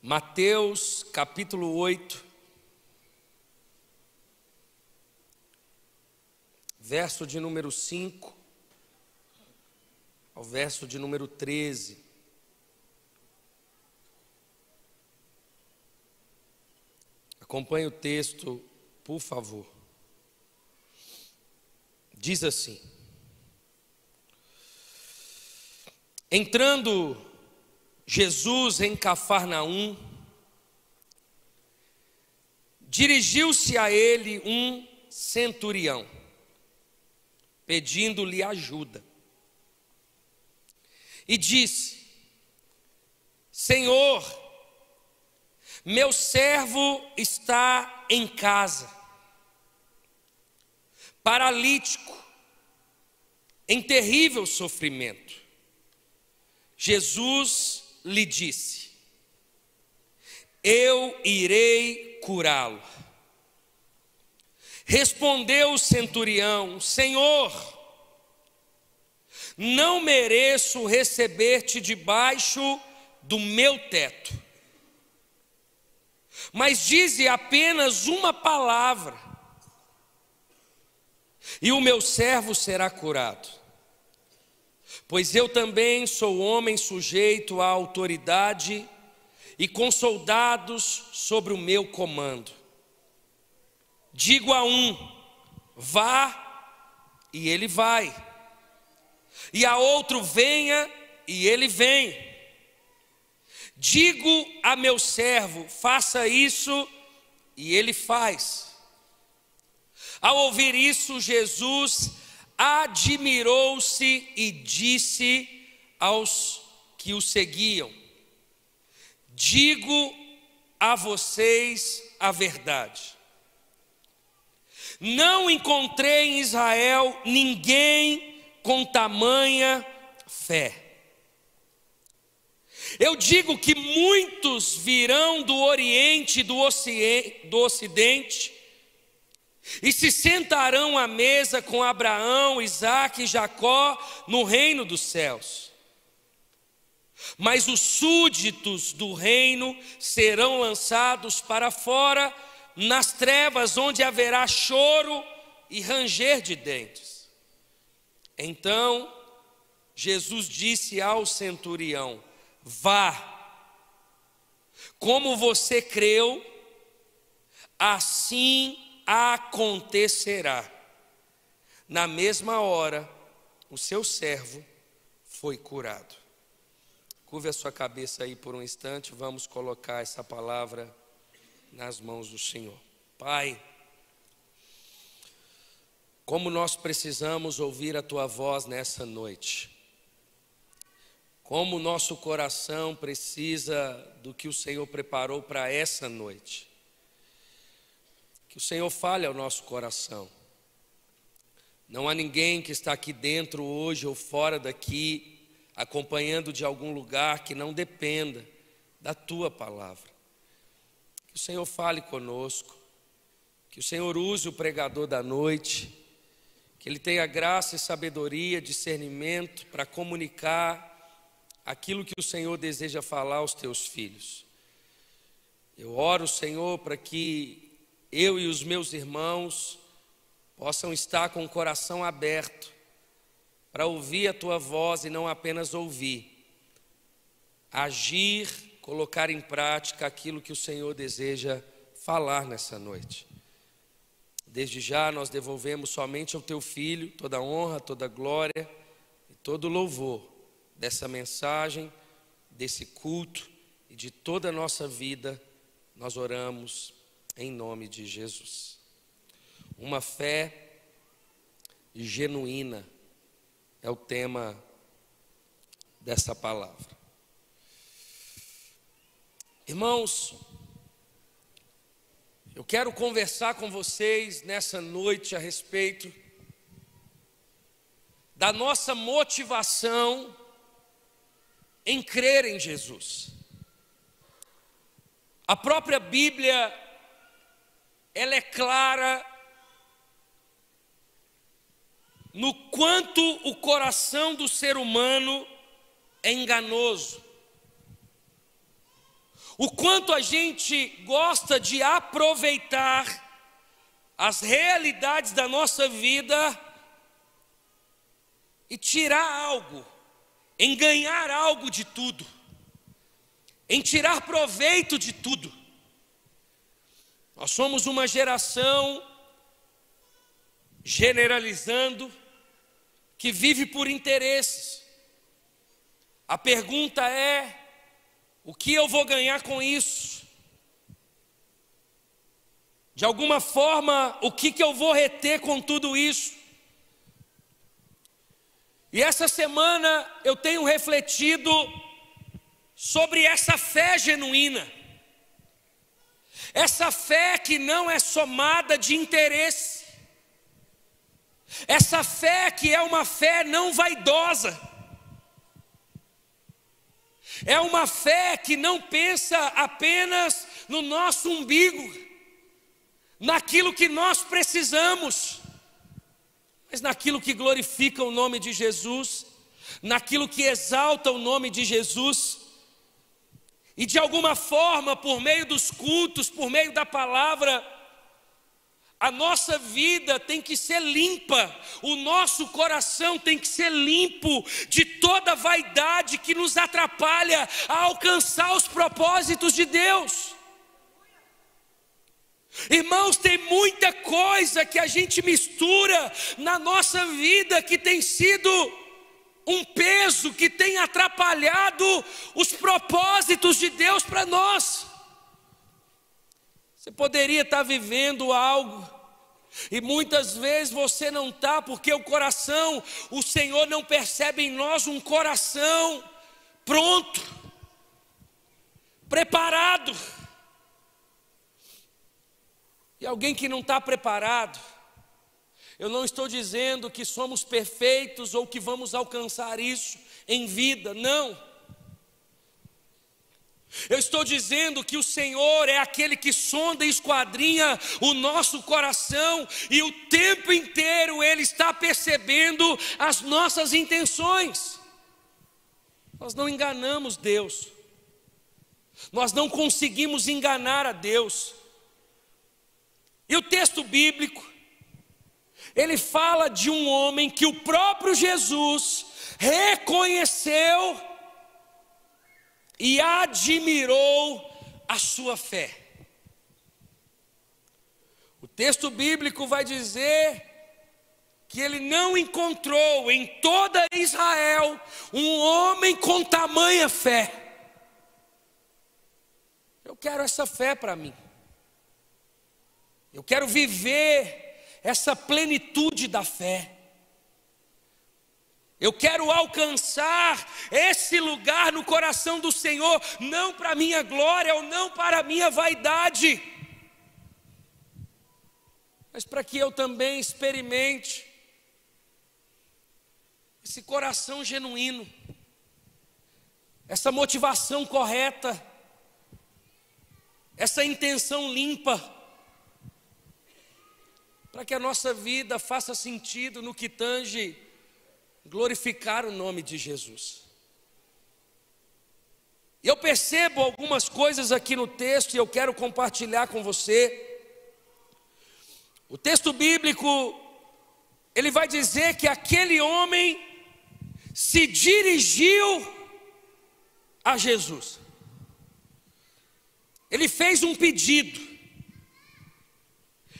Mateus capítulo 8, verso de número 5 ao verso de número 13. Acompanhe o texto, por favor. Diz assim: Entrando Jesus em Cafarnaum, dirigiu-se a ele um centurião, pedindo-lhe ajuda, e disse: Senhor, meu servo está em casa, paralítico, em terrível sofrimento. Jesus lhe disse: eu irei curá-lo. Respondeu o centurião: Senhor, não mereço receber-te debaixo do meu teto, mas dize apenas uma palavra, e o meu servo será curado. Pois eu também sou homem sujeito à autoridade e com soldados sobre o meu comando. Digo a um: vá, e ele vai, e a outro: venha, e ele vem. Digo a meu servo: faça isso, e ele faz. Ao ouvir isso, Jesus admirou-se e disse aos que o seguiam: digo a vocês a verdade, não encontrei em Israel ninguém com tamanha fé. Eu digo que muitos virão do Oriente e do Ocidente e se sentarão à mesa com Abraão, Isaque e Jacó no reino dos céus. Mas os súditos do reino serão lançados para fora, nas trevas, onde haverá choro e ranger de dentes. Então Jesus disse ao centurião: vá, como você creu, assim acontecerá. Na mesma hora, o seu servo foi curado. Curve a sua cabeça aí por um instante, vamos colocar essa palavra nas mãos do Senhor. Pai, como nós precisamos ouvir a Tua voz nessa noite. Como o nosso coração precisa do que o Senhor preparou para essa noite. Que o Senhor fale ao nosso coração. Não há ninguém que está aqui dentro hoje ou fora daqui, acompanhando de algum lugar, que não dependa da Tua palavra. Que o Senhor fale conosco, que o Senhor use o pregador da noite, que ele tenha graça e sabedoria, discernimento para comunicar aquilo que o Senhor deseja falar aos Teus filhos. Eu oro, Senhor, para que eu e os meus irmãos possam estar com o coração aberto para ouvir a Tua voz e não apenas ouvir, agir, colocar em prática aquilo que o Senhor deseja falar nessa noite. Desde já nós devolvemos somente ao Teu Filho toda a honra, toda a glória e todo o louvor dessa mensagem, desse culto e de toda a nossa vida. Nós oramos em nome de Jesus. Uma fé genuína é o tema dessa palavra. Irmãos, eu quero conversar com vocês nessa noite a respeito da nossa motivação em crer em Jesus. A própria Bíblia, ela é clara no quanto o coração do ser humano é enganoso. o quanto a gente gosta de aproveitar as realidades da nossa vida e tirar algo, em ganhar algo de tudo, em tirar proveito de tudo. Nós somos uma geração, generalizando, que vive por interesses. A pergunta é: o que eu vou ganhar com isso? De alguma forma, o que eu vou reter com tudo isso? E essa semana eu tenho refletido sobre essa fé genuína, essa fé que não é somada de interesse, essa fé que é uma fé não vaidosa, é uma fé que não pensa apenas no nosso umbigo, naquilo que nós precisamos, mas naquilo que glorifica o nome de Jesus, naquilo que exalta o nome de Jesus. E de alguma forma, por meio dos cultos, por meio da palavra, a nossa vida tem que ser limpa, o nosso coração tem que ser limpo de toda vaidade que nos atrapalha a alcançar os propósitos de Deus. Irmãos, tem muita coisa que a gente mistura na nossa vida que tem sido um peso, que tem atrapalhado os propósitos de Deus para nós. Você poderia estar vivendo algo, e muitas vezes você não está, porque o Senhor não percebe em nós um coração pronto, preparado. E alguém que não está preparado, eu não estou dizendo que somos perfeitos ou que vamos alcançar isso em vida, não. Eu estou dizendo que o Senhor é aquele que sonda e esquadrinha o nosso coração, e o tempo inteiro Ele está percebendo as nossas intenções. Nós não enganamos Deus, nós não conseguimos enganar a Deus. E o texto bíblico, ele fala de um homem que o próprio Jesus reconheceu e admirou a sua fé. O texto bíblico vai dizer que ele não encontrou em toda Israel um homem com tamanha fé. Eu quero essa fé para mim. Eu quero viver essa plenitude da fé. Eu quero alcançar esse lugar no coração do Senhor, não para a minha glória ou não para a minha vaidade, mas para que eu também experimente esse coração genuíno, essa motivação correta, essa intenção limpa, para que a nossa vida faça sentido no que tange glorificar o nome de Jesus. E eu percebo algumas coisas aqui no texto e eu quero compartilhar com você. O texto bíblico, ele vai dizer que aquele homem se dirigiu a Jesus. Ele fez um pedido: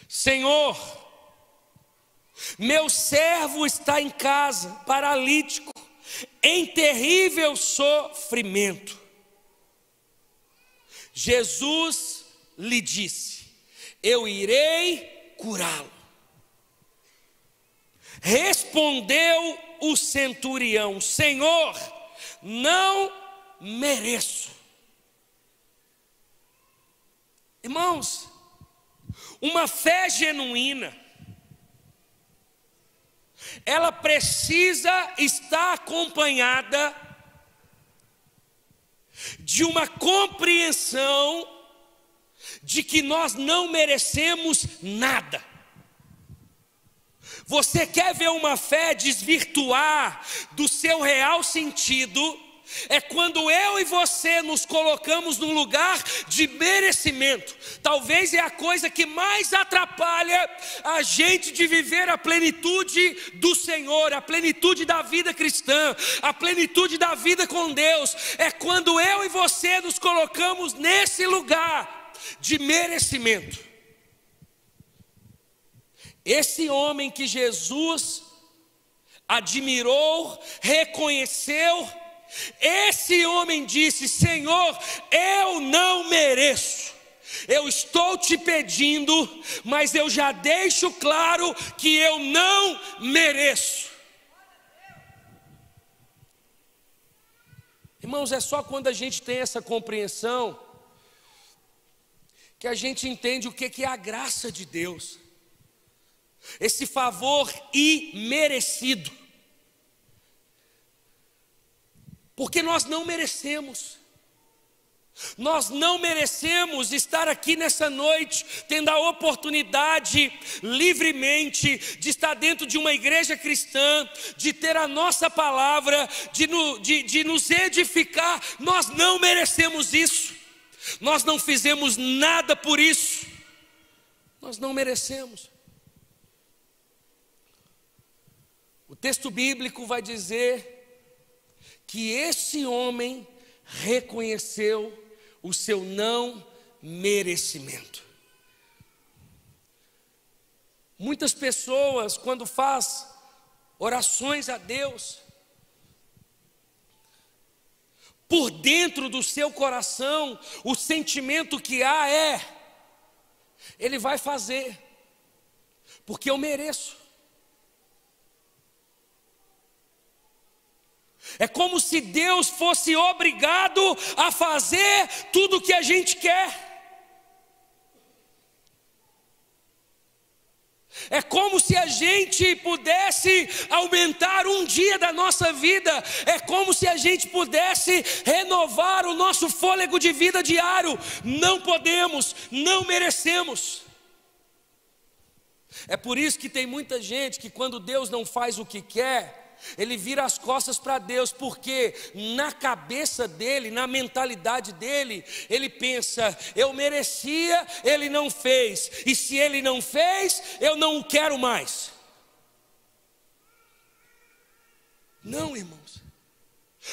Senhor, meu servo está em casa, paralítico, em terrível sofrimento. Jesus lhe disse: eu irei curá-lo. Respondeu o centurião: Senhor, não mereço. Irmãos, uma fé genuína, ela precisa estar acompanhada de uma compreensão de que nós não merecemos nada. Você quer ver uma fé desvirtuar do seu real sentido? é quando eu e você nos colocamos num lugar de merecimento. Talvez é a coisa que mais atrapalha a gente de viver a plenitude do Senhor, a plenitude da vida cristã, a plenitude da vida com Deus. É quando eu e você nos colocamos nesse lugar de merecimento. Esse homem que Jesus admirou, reconheceu, esse homem disse: Senhor, eu não mereço, eu estou te pedindo, mas eu já deixo claro que eu não mereço. Irmãos, é só quando a gente tem essa compreensão que a gente entende o que é a graça de Deus, esse favor imerecido. Porque nós não merecemos estar aqui nessa noite, tendo a oportunidade livremente de estar dentro de uma igreja cristã, de ter a nossa palavra, de nos edificar. Nós não merecemos isso, nós não fizemos nada por isso, nós não merecemos. O texto bíblico vai dizer que esse homem reconheceu o seu não merecimento. Muitas pessoas, quando faz orações a Deus, por dentro do seu coração, o sentimento que há é: ele vai fazer, porque eu mereço. É como se Deus fosse obrigado a fazer tudo o que a gente quer. É como se a gente pudesse aumentar um dia da nossa vida. É como se a gente pudesse renovar o nosso fôlego de vida diário. Não podemos, não merecemos. É por isso que tem muita gente que, quando Deus não faz o que quer, ele vira as costas para Deus, porque na cabeça dele, na mentalidade dele, ele pensa: eu merecia, ele não fez, e se ele não fez, eu não o quero mais. Não, irmãos,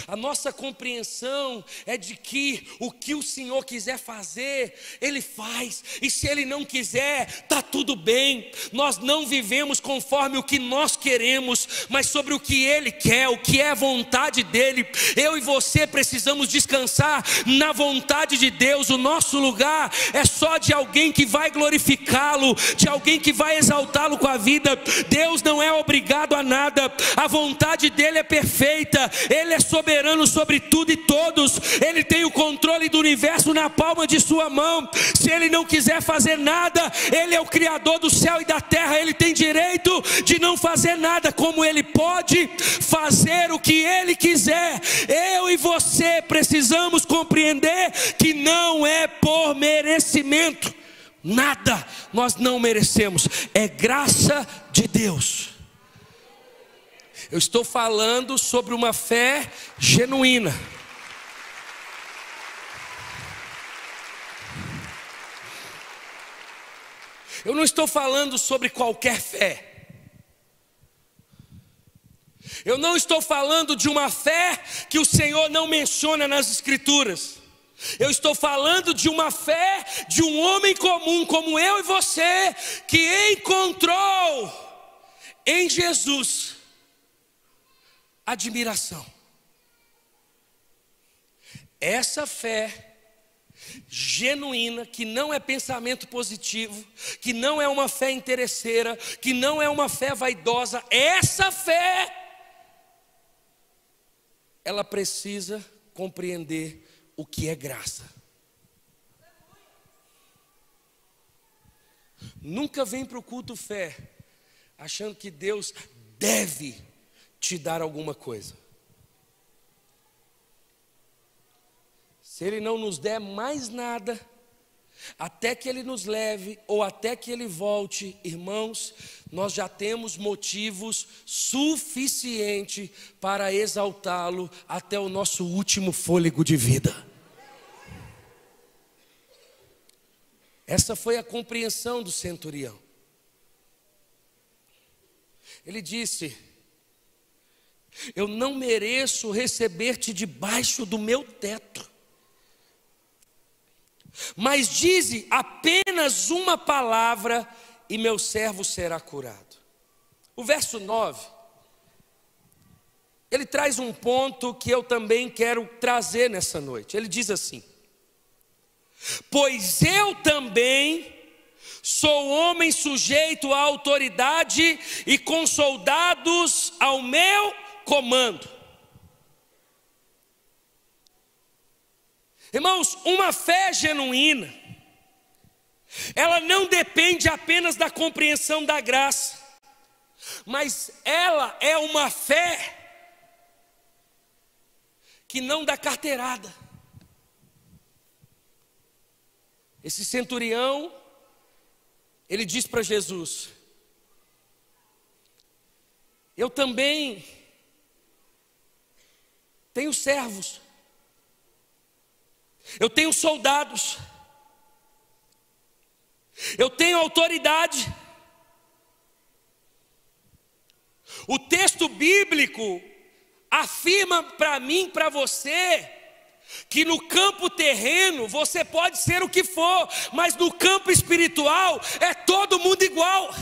a nossa compreensão é de que o que o Senhor quiser fazer, Ele faz, e se Ele não quiser, está tudo bem. Nós não vivemos conforme o que nós queremos, mas sobre o que Ele quer, o que é a vontade dEle. Eu e você precisamos descansar na vontade de Deus. O nosso lugar é só de alguém que vai glorificá-lo, de alguém que vai exaltá-lo com a vida. Deus não é obrigado a nada, a vontade dEle é perfeita, Ele é soberano sobre tudo e todos. Ele tem o controle do universo na palma de sua mão. Se Ele não quiser fazer nada, Ele é o Criador do céu e da terra. Ele tem direito de não fazer nada, como Ele pode fazer o que Ele quiser. Eu e você precisamos compreender que não é por merecimento. Nada nós não merecemos, é graça de Deus. Eu estou falando sobre uma fé genuína. Eu não estou falando sobre qualquer fé. Eu não estou falando de uma fé que o Senhor não menciona nas Escrituras. Eu estou falando de uma fé de um homem comum como eu e você, que encontrou em Jesus admiração. Essa fé genuína, que não é pensamento positivo, que não é uma fé interesseira, que não é uma fé vaidosa, essa fé, ela precisa compreender o que é graça. Nunca vem para o culto fé achando que Deus deve te dar alguma coisa. Se Ele não nos der mais nada, até que Ele nos leve ou até que Ele volte, irmãos, nós já temos motivos suficientes para exaltá-lo até o nosso último fôlego de vida. Essa foi a compreensão do centurião. Ele disse: eu não mereço receber-te debaixo do meu teto, mas dize apenas uma palavra e meu servo será curado. O verso 9, ele traz um ponto que eu também quero trazer nessa noite. Ele diz assim: pois eu também sou homem sujeito à autoridade e com soldados ao meu comando. Irmãos, uma fé genuína, ela não depende apenas da compreensão da graça, mas ela é uma fé que não dá carteirada. Esse centurião, ele diz para Jesus: eu também tenho servos, eu tenho soldados, eu tenho autoridade. O texto bíblico afirma para mim, para você, que no campo terreno você pode ser o que for, mas no campo espiritual é todo mundo igual.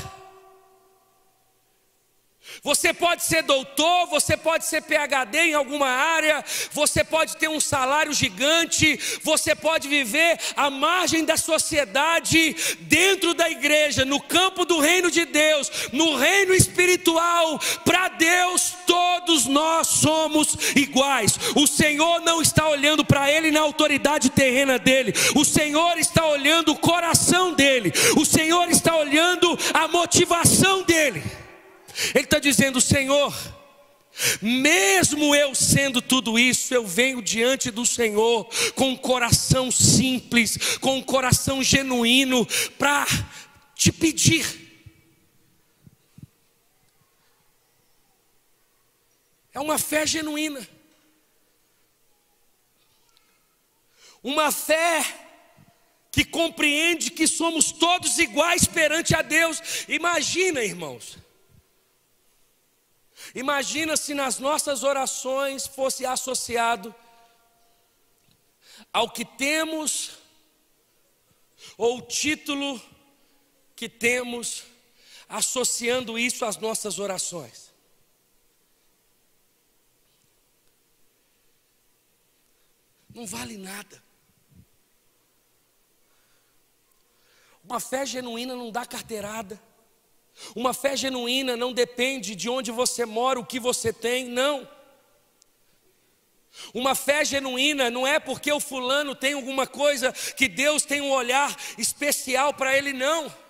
Você pode ser doutor, você pode ser PhD em alguma área, você pode ter um salário gigante, você pode viver à margem da sociedade, dentro da igreja, no campo do reino de Deus, no reino espiritual. Para Deus todos nós somos iguais. O Senhor não está olhando para ele na autoridade terrena dele, o Senhor está olhando o coração dele, o Senhor está olhando a motivação dele. Ele está dizendo: Senhor, mesmo eu sendo tudo isso, eu venho diante do Senhor com um coração simples, com um coração genuíno, para te pedir. É uma fé genuína, uma fé que compreende que somos todos iguais perante a Deus. Imagina, irmãos, imagina se nas nossas orações fosse associado ao que temos, ou o título que temos, associando isso às nossas orações. Não vale nada. Uma fé genuína não dá carteirada. Uma fé genuína não depende de onde você mora, o que você tem, não. Uma fé genuína não é porque o fulano tem alguma coisa que Deus tem um olhar especial para ele, não.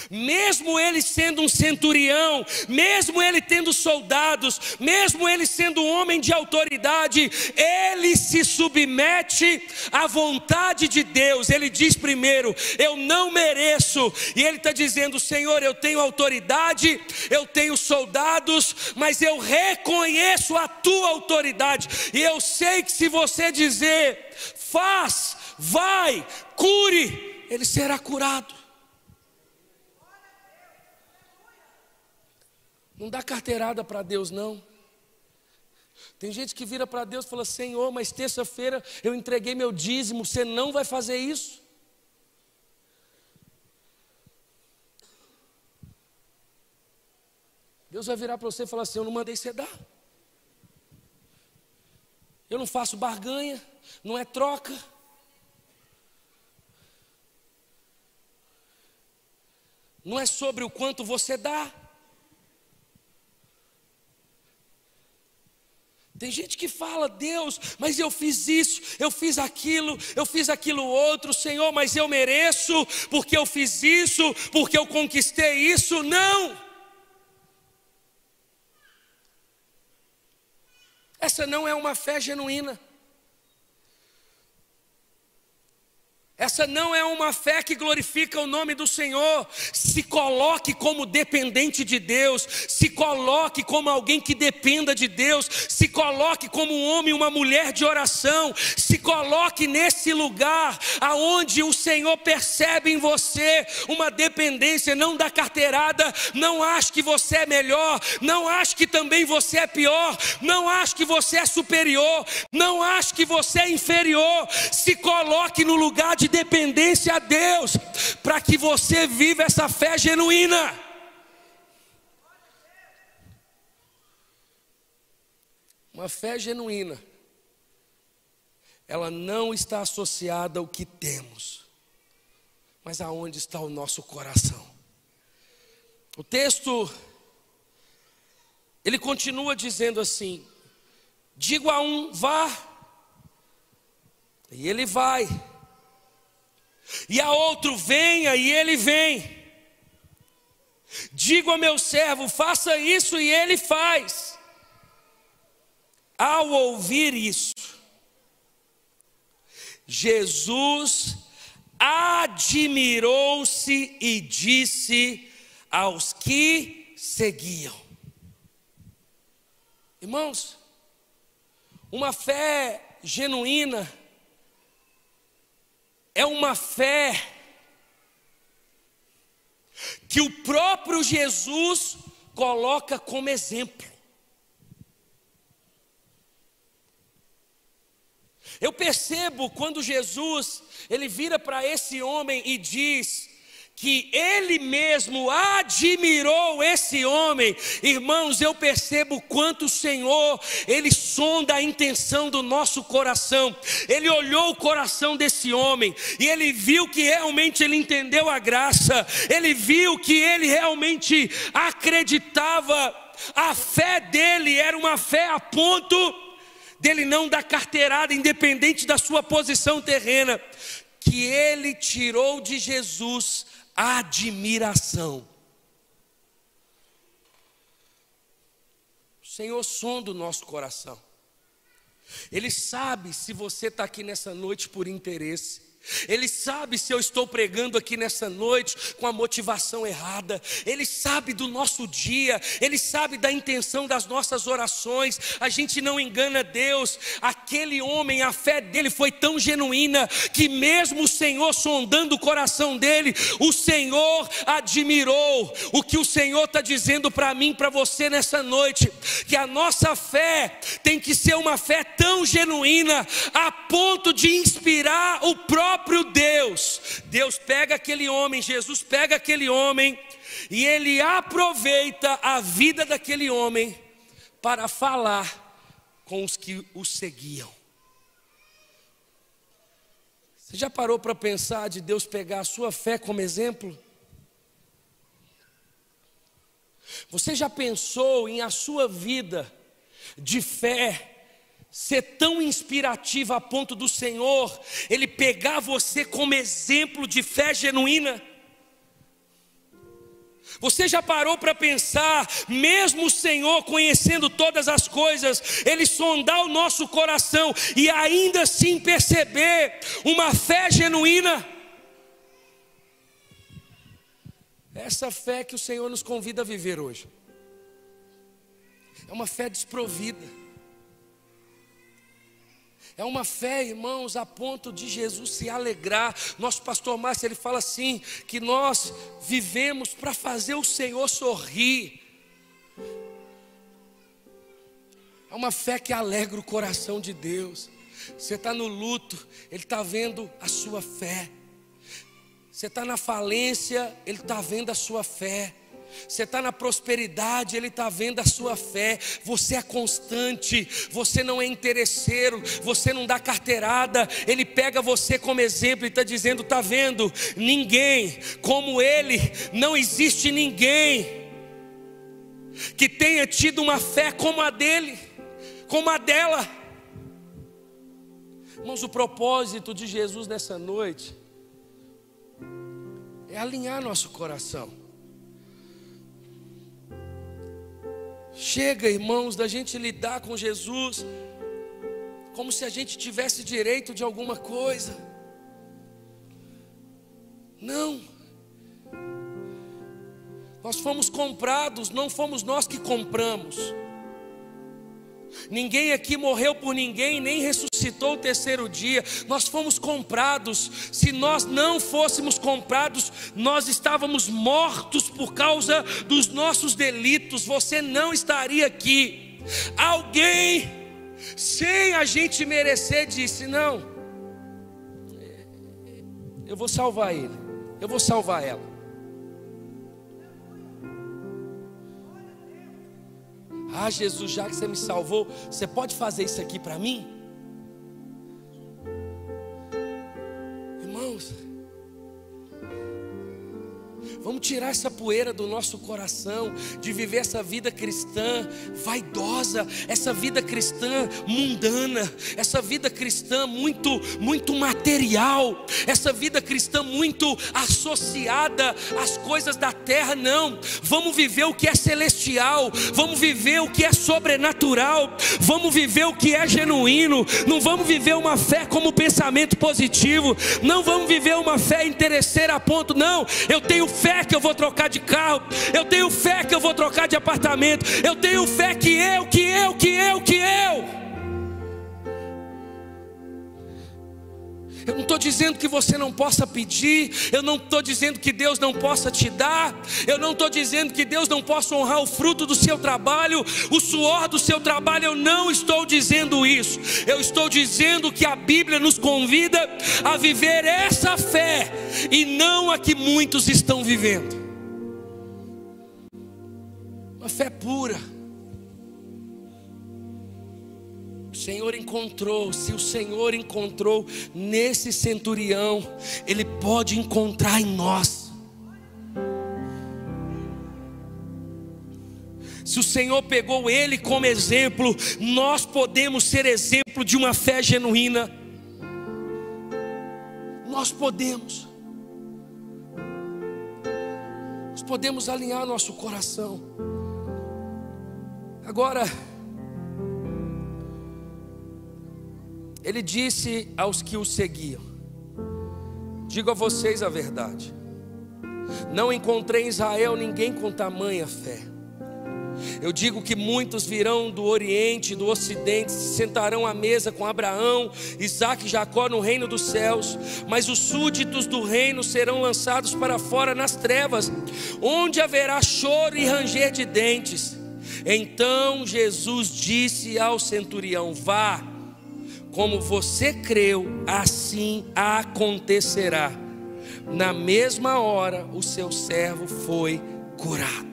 Mesmo ele sendo um centurião, mesmo ele tendo soldados, mesmo ele sendo um homem de autoridade, ele se submete à vontade de Deus. Ele diz primeiro: eu não mereço. E ele está dizendo: Senhor, eu tenho autoridade, eu tenho soldados, mas eu reconheço a tua autoridade. E eu sei que se você dizer, faz, vai, cure, ele será curado. Não dá carteirada para Deus, não. Tem gente que vira para Deus e fala: Senhor, mas terça-feira eu entreguei meu dízimo, você não vai fazer isso? Deus vai virar para você e falar assim: eu não mandei você dar. Eu não faço barganha, não é troca. Não é sobre o quanto você dá. Tem gente que fala: Deus, mas eu fiz isso, eu fiz aquilo outro, Senhor, mas eu mereço, porque eu fiz isso, porque eu conquistei isso. Não! Essa não é uma fé genuína. Essa não é uma fé que glorifica o nome do Senhor. Se coloque como dependente de Deus, se coloque como alguém que dependa de Deus, se coloque como um homem e uma mulher de oração, se coloque nesse lugar aonde o Senhor percebe em você uma dependência, não da carteirada. Não ache que você é melhor, não ache que também você é pior, não ache que você é superior, não ache que você é inferior. Se coloque no lugar de dependência a Deus, para que você viva essa fé genuína. Uma fé genuína, ela não está associada ao que temos, mas aonde está o nosso coração. O texto, ele continua dizendo assim: digo a um, vá, e ele vai, e a outro, venha, e ele vem. Digo a meu servo, faça isso, e ele faz. Ao ouvir isso, Jesus admirou-se e disse aos que seguiam. Irmãos, uma fé genuína é uma fé que o próprio Jesus coloca como exemplo. Eu percebo quando Jesus, ele vira para esse homem e diz que ele mesmo admirou esse homem. Irmãos, eu percebo quanto o Senhor, ele sonda a intenção do nosso coração. Ele olhou o coração desse homem e ele viu que realmente ele entendeu a graça. Ele viu que ele realmente acreditava. A fé dele era uma fé a ponto dele não dar carteirada, independente da sua posição terrena, que ele tirou de Jesus a admiração. O Senhor sonda o nosso coração. Ele sabe se você está aqui nessa noite por interesse. Ele sabe se eu estou pregando aqui nessa noite com a motivação errada. Ele sabe do nosso dia. Ele sabe da intenção das nossas orações. A gente não engana Deus. Aquele homem, a fé dele foi tão genuína que mesmo o Senhor sondando o coração dele, o Senhor admirou. O que o Senhor está dizendo para mim, para você nessa noite, que a nossa fé tem que ser uma fé tão genuína a ponto de inspirar o próprio Deus. Deus pega aquele homem, Jesus pega aquele homem e ele aproveita a vida daquele homem para falar com os que o seguiam. Você já parou para pensar de Deus pegar a sua fé como exemplo? Você já pensou em a sua vida de fé ser tão inspirativa a ponto do Senhor, Ele pegar você como exemplo de fé genuína? Você já parou para pensar, mesmo o Senhor conhecendo todas as coisas, Ele sondar o nosso coração e ainda assim perceber uma fé genuína? Essa fé que o Senhor nos convida a viver hoje é uma fé desprovida. É uma fé, irmãos, a ponto de Jesus se alegrar. Nosso pastor Márcio, ele fala assim, que nós vivemos para fazer o Senhor sorrir. É uma fé que alegra o coração de Deus. Você está no luto, Ele está vendo a sua fé. Você está na falência, Ele está vendo a sua fé. Você está na prosperidade, Ele está vendo a sua fé. Você é constante, você não é interesseiro, você não dá carteirada. Ele pega você como exemplo e está dizendo, está vendo? Ninguém como Ele, não existe ninguém que tenha tido uma fé como a dele, como a dela. Irmãos, o propósito de Jesus nessa noite é alinhar nosso coração. Chega, irmãos, da gente lidar com Jesus como se a gente tivesse direito de alguma coisa. Não. Nós fomos comprados, não fomos nós que compramos. Ninguém aqui morreu por ninguém, nem ressuscitou o terceiro dia. Nós fomos comprados. Se nós não fôssemos comprados, nós estávamos mortos por causa dos nossos delitos. Você não estaria aqui. Alguém, sem a gente merecer, disse: não, eu vou salvar ele, eu vou salvar ela. Ah, Jesus, já que você me salvou, você pode fazer isso aqui para mim? Irmãos, vamos tirar essa poeira do nosso coração, de viver essa vida cristã vaidosa, essa vida cristã mundana, essa vida cristã muito material, essa vida cristã muito associada às coisas da terra. Não, vamos viver o que é celestial, vamos viver o que é sobrenatural, vamos viver o que é genuíno. Não vamos viver uma fé como pensamento positivo, não vamos viver uma fé interesseira a ponto, não, eu tenho fé que eu vou trocar de carro, eu tenho fé que eu vou trocar de apartamento, eu tenho fé que eu. Eu não estou dizendo que você não possa pedir, eu não estou dizendo que Deus não possa te dar, eu não estou dizendo que Deus não possa honrar o fruto do seu trabalho, o suor do seu trabalho. Eu não estou dizendo isso. Eu estou dizendo que a Bíblia nos convida a viver essa fé, e não a que muitos estão vivendo. Uma fé pura. O Senhor encontrou, se o Senhor encontrou nesse centurião, Ele pode encontrar em nós. Se o Senhor pegou ele como exemplo, nós podemos ser exemplo de uma fé genuína. Nós podemos alinhar nosso coração. Agora, ele disse aos que o seguiam: digo a vocês a verdade, não encontrei em Israel ninguém com tamanha fé. Eu digo que muitos virão do Oriente e do Ocidente, se sentarão à mesa com Abraão, Isaque e Jacó no reino dos céus, mas os súditos do reino serão lançados para fora nas trevas, onde haverá choro e ranger de dentes. Então Jesus disse ao centurião: vá, como você creu, assim acontecerá. Na mesma hora o seu servo foi curado.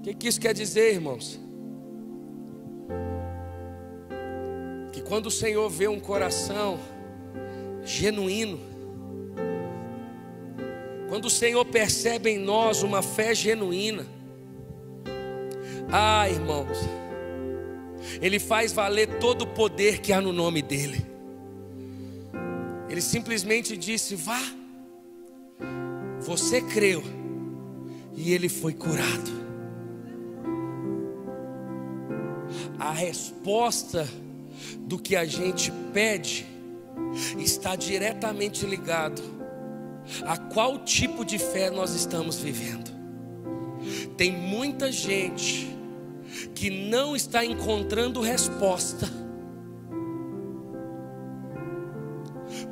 O que isso quer dizer, irmãos? Que quando o Senhor vê um coração genuíno, quando o Senhor percebe em nós uma fé genuína, irmãos, Ele faz valer todo o poder que há no nome dEle. Ele simplesmente disse: vá, você creu, e ele foi curado. A resposta do que a gente pede está diretamente ligado a qual tipo de fé nós estamos vivendo. Tem muita gente que não está encontrando resposta,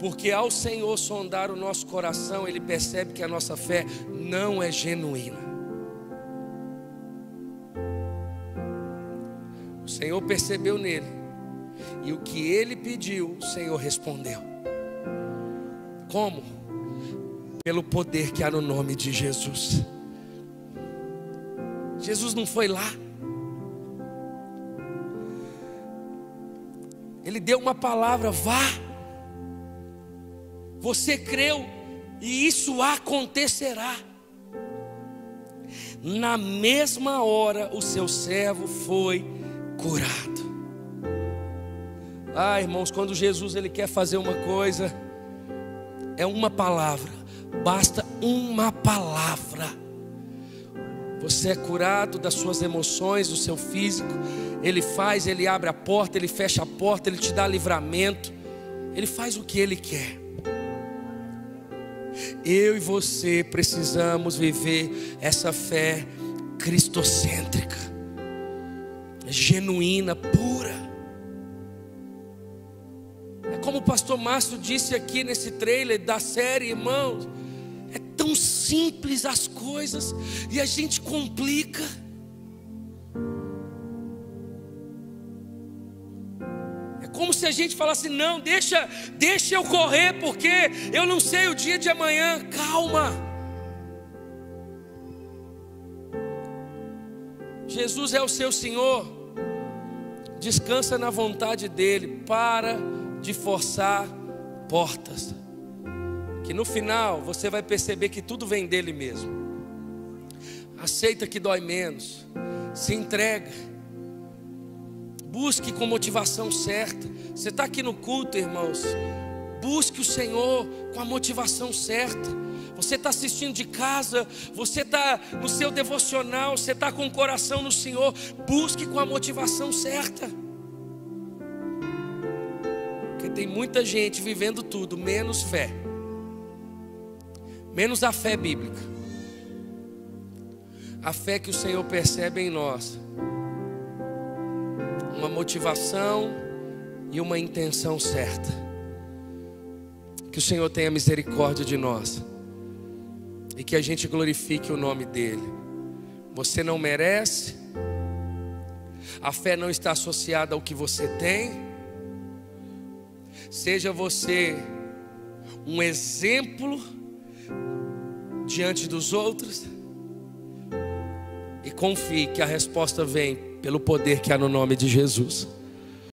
porque ao Senhor sondar o nosso coração, Ele percebe que a nossa fé não é genuína. O Senhor percebeu nele, e o que ele pediu, o Senhor respondeu. Como? Pelo poder que há no nome de Jesus. Jesus não foi lá, Ele deu uma palavra: vá, você creu, e isso acontecerá. Na mesma hora o seu servo foi curado. Irmãos, quando Jesus ele quer fazer uma coisa, é uma palavra, basta uma palavra. Você é curado das suas emoções, do seu físico. Ele faz, ele abre a porta, ele fecha a porta, ele te dá livramento. Ele faz o que ele quer. eu e você precisamos viver essa fé cristocêntrica, genuína, pura. É como o pastor Márcio disse aqui nesse trailer da série, irmãos, é tão simples as coisas e a gente complica. Como se a gente falasse, não, deixa eu correr, porque eu não sei o dia de amanhã. Calma. Jesus é o seu Senhor. Descansa na vontade dEle. Para de forçar portas, que no final você vai perceber que tudo vem dEle mesmo. Aceita que dói menos. Se entrega. Busque com motivação certa. Você está aqui no culto, irmãos, busque o Senhor com a motivação certa. Você está assistindo de casa, você está no seu devocional, você está com o coração no Senhor. Busque com a motivação certa, porque tem muita gente vivendo tudo menos fé, menos a fé bíblica, a fé que o Senhor percebe em nós. Uma motivação e uma intenção certa. Que o Senhor tenha misericórdia de nós e que a gente glorifique o nome dEle. Você não merece. A fé não está associada ao que você tem. Seja você um exemplo diante dos outros e confie que a resposta vem pelo poder que há no nome de Jesus.